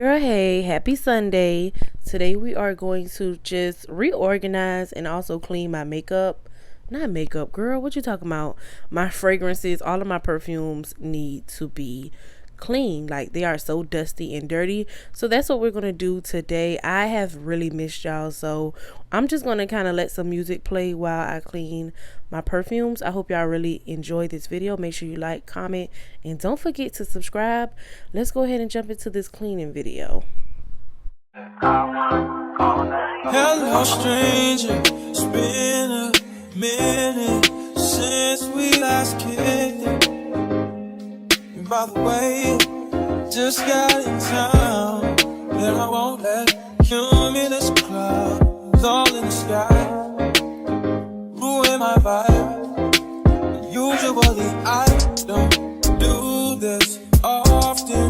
Girl, hey, happy Sunday. Today we are going to just reorganize and also clean my makeup. Not makeup, girl, what you talking about? My fragrances, all of my perfumes need to be clean. Like they are so dusty and dirty. So that's what we're going to do today. I have really missed y'all. So I'm just going to kind of let some music play while I clean my perfumes. I hope y'all really enjoy this video. Make sure you like, comment, and don't forget to subscribe. Let's go ahead and jump into this cleaning video. Hello stranger, it's been a minute since we last kicked it. And by the way, just got in town, and I won't let cumulus clouds all in the sky ruin my vibe. Usually I don't do this often,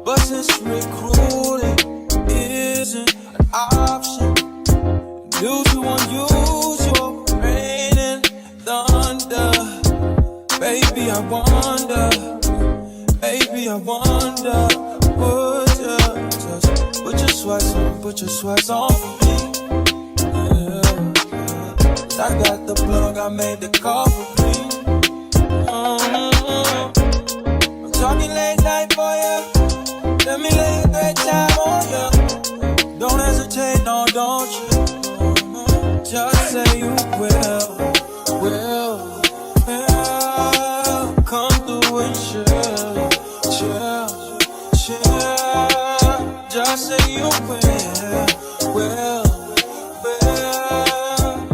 but since recruiting isn't an option due to unusual rain and thunder, baby I wonder, would you just put your sweats on for me? Yeah. I got the plug, I made the call for me. I'm talking late night for ya. Let me lay a great time on ya. Don't hesitate, no, don't you? Just say you will. Come through and chill. Just say you will.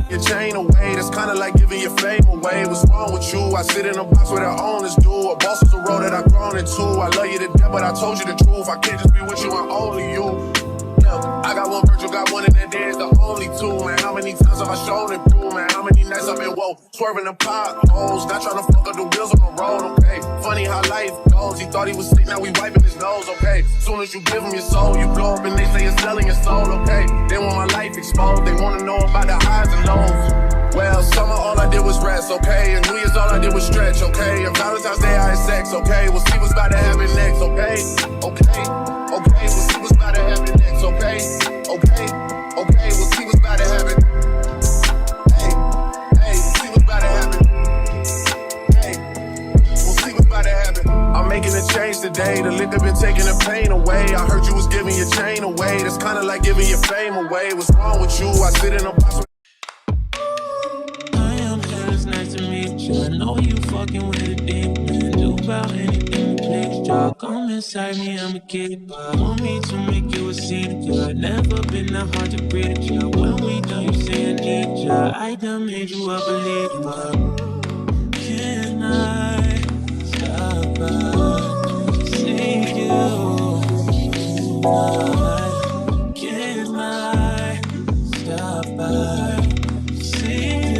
Your chain away, that's kinda like giving your fame away. What's wrong with you? I sit in a box where the owners do. A boss is a road that I've grown into. I love you to death, but I told you the truth. I can't just be with you and only you. I got one virtual, got one, and that there's the only two, man. How many times have I shown it through, man? How many nights I've been woke, swerving the potholes, not trying to fuck up the wheels on the road, okay? Funny how life goes. He thought he was sick, now we wiping his nose, okay? Soon as you give him your soul, you blow up and they say you're selling your soul, okay? They want my life exposed, they wanna know about the highs and lows. Well, summer all I did was rest, okay? And New Year's all I did was stretch, okay? And Valentine's Day I had sex, okay? We'll see what's about to happen next, okay? We'll see what's about to happen next, okay? We'll see what's about to happen. Hey, see what's about to happen. Hey, we'll see what's about to happen. I'm making a change today. The liquor been taking the pain away. I heard you was giving your chain away. That's kinda like giving your fame away. What's wrong with you? I sit in a box. It's nice to meet you. I know you fucking with a deep man. Do about anything, please, y'all. Come inside me, I'm a kid. Want me to make you a scene, girl. Never been that hard to breathe, y'all. When we done, you say I need ya. I done made you a believer. Can I stop by to see you? Can I stop by to see you?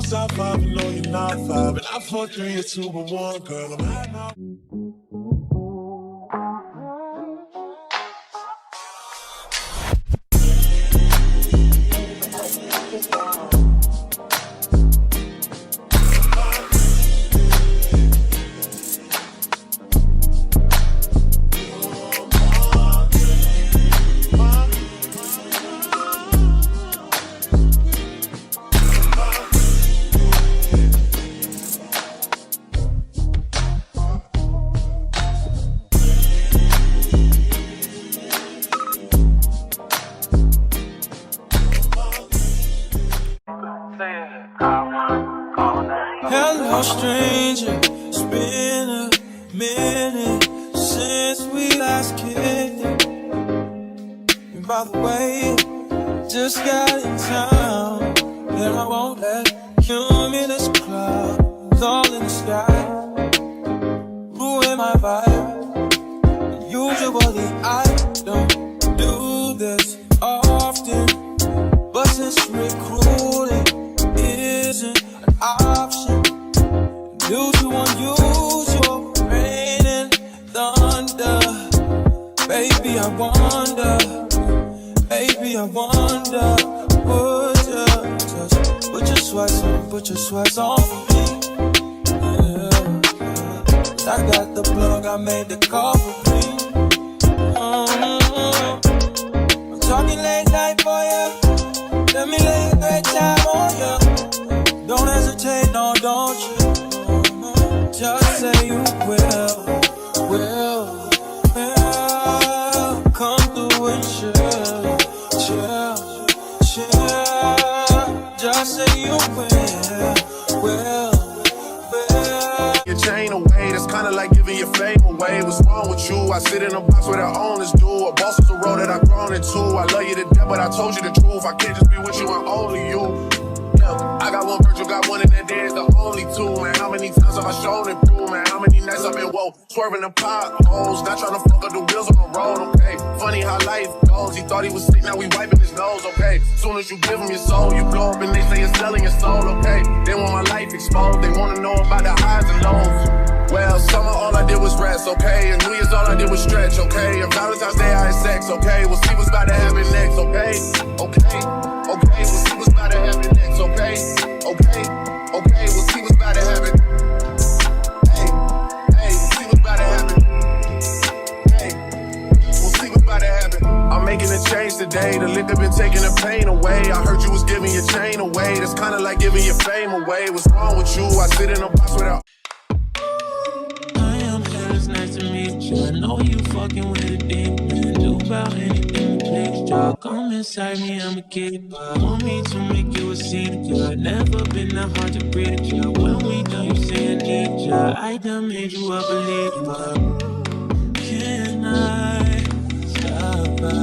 Top five, you know you're not five, and I fucked 3 or 2, but 1 girl, I'm hot now. Hello stranger, it's been a minute since we last kicked it. And by the way, just got in town, and I won't let cumulus clouds all in the sky ruin my vibe. Usually I don't do this often, but since recruiting isn't an option due to unusual rain and thunder, baby I wonder, would you just put your sweats on for me? Yeah. I got the plug, I made the call for me. I'm talking late night for ya. Let me lay a great time on ya. Don't hesitate, no, don't you? Just say you will. Come through and chill. Just say you will. Your chain away, that's kinda like giving your fame away. What's wrong with you? I sit in a box where the owners do. A boss is a road that I've grown into. I love you to death, but I told you the truth. I can't just be with you and only you. I got one virtual, got one in that day, it's the only two, man. How many times have I shown it through, man? How many nights I've been woke, swerving the potholes, not trying to fuck up the wheels on the road, okay? Funny how life goes, he thought he was sick, now we wiping his nose, okay? Soon as you give him your soul, you blow up and they say you're selling your soul, okay? They want my life exposed, they wanna know about the highs and lows. Well, summer all I did was rest, okay? And New Year's all I did was stretch, okay? And Valentine's Day I had sex, okay? We'll see what's about to happen next, okay? We'll see what's about to happen next, okay? We'll see what's about to happen. Hey, we'll see what's about to happen. Hey, we'll see what's about to happen. I'm making a change today. The liquor been taking the pain away. I heard you was giving your chain away. That's kinda like giving your fame away. What's wrong with you? I sit in a box with a... It's nice to meet you. I know you fucking with a deep man. Do about anything, please. Y'all come inside me, I'm a kid. Want me to make you a scene. I've never been that hard to breathe. Yeah, when we done, you say I need ya. I done made you a believer. Can I stop by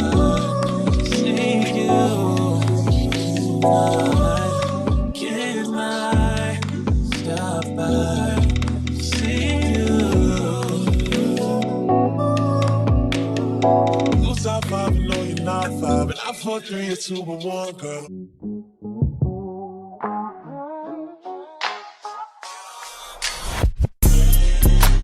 to see you? Can I stop by to see you? Top 5 and know you're not 5, and I 4, 3, or 2, but 1, girl.